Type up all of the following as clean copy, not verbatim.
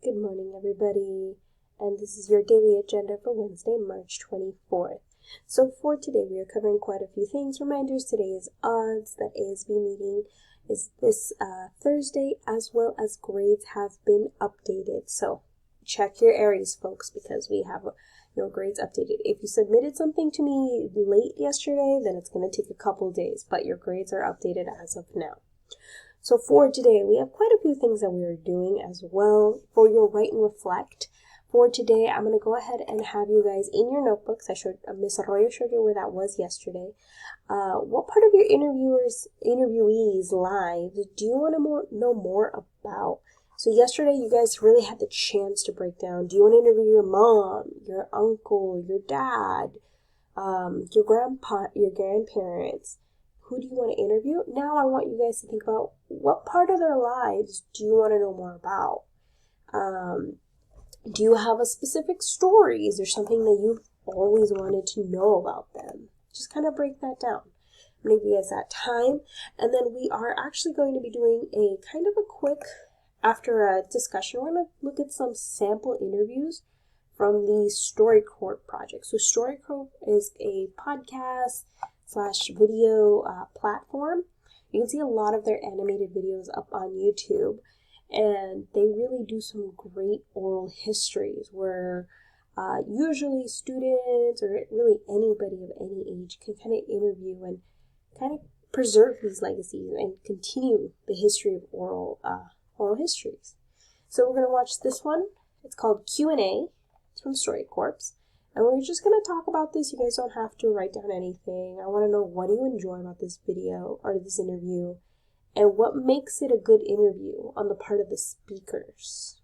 Good morning, everybody, and this is your daily agenda for Wednesday, March 24th. So for today, we are covering quite a few things. Reminders, today is odds. The ASB meeting is this Thursday, as well as grades have been updated. So check your Aries, folks, because we have your grades updated. If you submitted something to me late yesterday, then it's going to take a couple days, but your grades are updated as of now. So for today, we have quite a few things that we are doing as well. For your write and reflect, for today, I'm going to go ahead and have you guys in your notebooks. Miss Arroyo showed you where that was yesterday. What part of your interviewees' lives do you want to know more about? So yesterday, you guys really had the chance to break down. Do you want to interview your mom, your uncle, your dad, your grandpa, your grandparents? Who do you want to interview? Now I want you guys to think about what part of their lives do you want to know more about? Do you have a specific story? Is there something that you've always wanted to know about them? Just kind of break that down. I'm going to give you guys that time. And then we are actually going to be doing a kind of a quick, after a discussion, we're going to look at some sample interviews from the StoryCorps project. So StoryCorps is a podcast / video platform. You can see a lot of their animated videos up on YouTube, and they really do some great oral histories where usually students or really anybody of any age can kind of interview and kind of preserve these legacies and continue the history of oral histories. So we're going to watch this one. It's called Q&A. It's from StoryCorps. And we're just going to talk about this. You guys don't have to write down anything. I want to know, what do you enjoy about this video or this interview? And what makes it a good interview on the part of the speakers?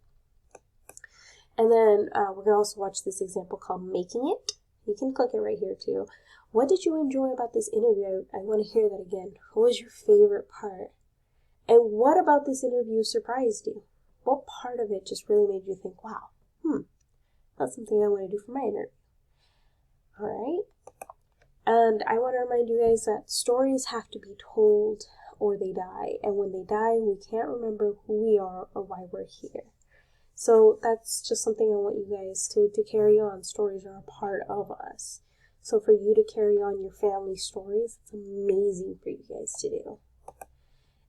And then we're going to also watch this example called Making It. You can click it right here too. What did you enjoy about this interview? I want to hear that again. What was your favorite part? And what about this interview surprised you? What part of it just really made you think, wow, that's something I want to do for my interview? Alright, and I want to remind you guys that stories have to be told or they die, and when they die, we can't remember who we are or why we're here. So that's just something I want you guys to carry on. Stories are a part of us. So for you to carry on your family stories, it's amazing for you guys to do.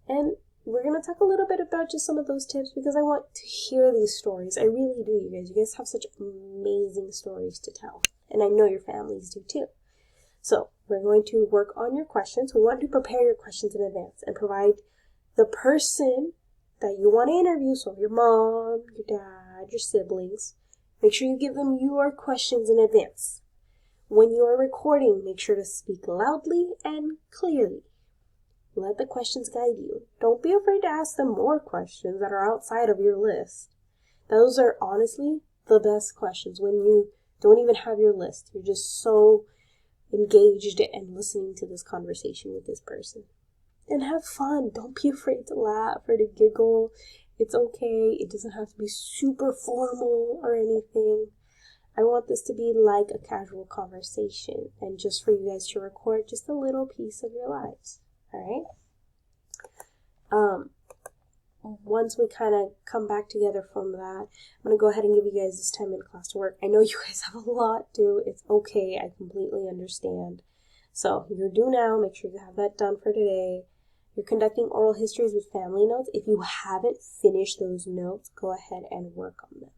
And we're going to talk a little bit about just some of those tips because I want to hear these stories. I really do, you guys. You guys have such amazing stories to tell. And I know your families do too. So we're going to work on your questions. We want to prepare your questions in advance and provide the person that you want to interview, so your mom, your dad, your siblings, make sure you give them your questions in advance. When you are recording, make sure to speak loudly and clearly. Let the questions guide you. Don't be afraid to ask them more questions that are outside of your list. Those are honestly the best questions when you don't even have your list. You're just so engaged and listening to this conversation with this person. And have fun. Don't be afraid to laugh or to giggle. It's okay. It doesn't have to be super formal or anything. I want this to be like a casual conversation and just for you guys to record just a little piece of your lives. Alright? Once we kind of come back together from that, I'm going to go ahead and give you guys this 10-minute class to work. I know you guys have a lot to do. It's okay. I completely understand. So you're due now. Make sure you have that done for today. You're conducting oral histories with family notes. If you haven't finished those notes, go ahead and work on them.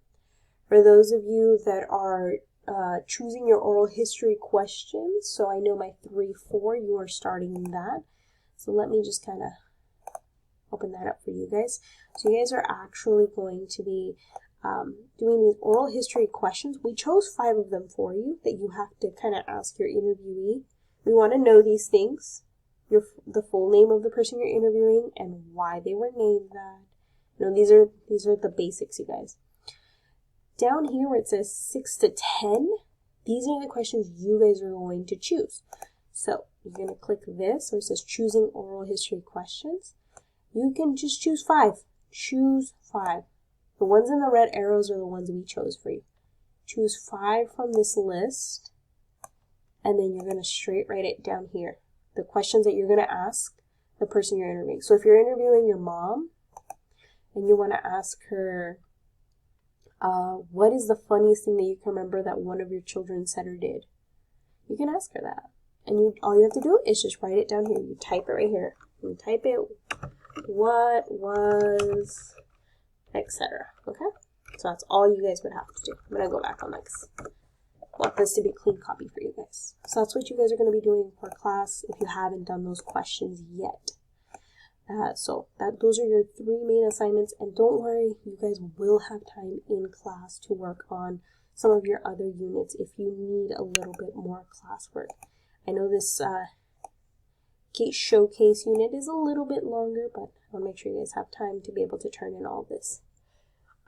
For those of you that are choosing your oral history questions, so I know my 3-4, you are starting that. So let me just kind of open that up for you guys. So you guys are actually going to be doing these oral history questions. We chose 5 of them for you that you have to kind of ask your interviewee. We want to know these things, the full name of the person you're interviewing and why they were named that. You know, these are the basics, you guys. Down here where it says 6 to 10, these are the questions you guys are going to choose. So you're going to click this where it says choosing oral history questions. You can just choose 5. Choose 5. The ones in the red arrows are the ones we chose for you. Choose 5 from this list, and then you're going to straight write it down here. The questions that you're going to ask the person you're interviewing. So if you're interviewing your mom and you want to ask her What is the funniest thing that you can remember that one of your children said or did? You can ask her that. And all you have to do is just write it down here. You type it right here. You type it, what was, etc. Okay? So that's all you guys would have to do. I'm going to go back on this. I want this to be a clean copy for you guys. So that's what you guys are going to be doing for class if you haven't done those questions yet. Those are your 3 main assignments, and don't worry, you guys will have time in class to work on some of your other units if you need a little bit more classwork. I know this showcase unit is a little bit longer, but I'll make sure you guys have time to be able to turn in all this.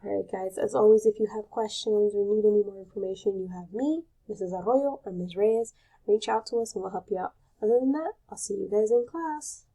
Alright guys, as always, if you have questions or need any more information, you have me, Mrs. Arroyo, or Ms. Reyes. Reach out to us and we'll help you out. Other than that, I'll see you guys in class.